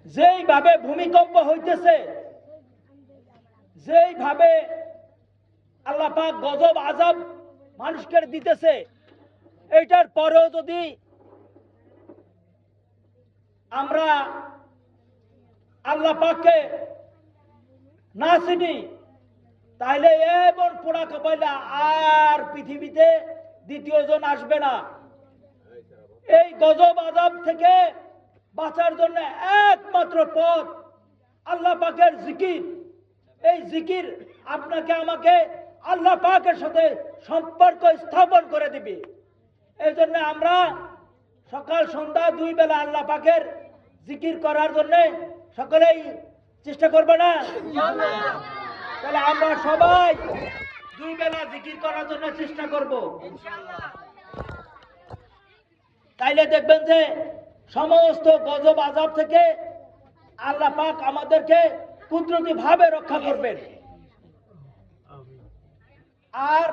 যেইভাবে ভূমিকম্প হইতেছে, যেইভাবে আল্লাহ পাক গজব আযাব মানুষকে দিতেছে, এইটার পরেও যদি আমরা আল্লাহ পাককে না চিনি, তাহলে এমন পোড়া কপাইলা আর পৃথিবীতে দ্বিতীয় জন আসবে না। এই গজব আযাব থেকে বাঁচার জন্য একমাত্র পথ আল্লাহ পাকের জিকির। এই জিকির আপনাকে আমাকে আল্লাহ পাকের সাথে সম্পর্ক স্থাপন করে দিবে। এই জন্য আমরা সকাল সন্ধ্যা 2 বেলা আল্লাহ পাকের জিকির করার জন্য সকলেই চেষ্টা করব না? তাহলে আমরা সবাই 2 বেলা জিকির করার জন্য চেষ্টা করব। তাইলে দেখবেন যে সমস্ত গজব আযাব থেকে আল্লাহ পাক আমাদেরকে কুদরতি ভাবে রক্ষা করবেন। আর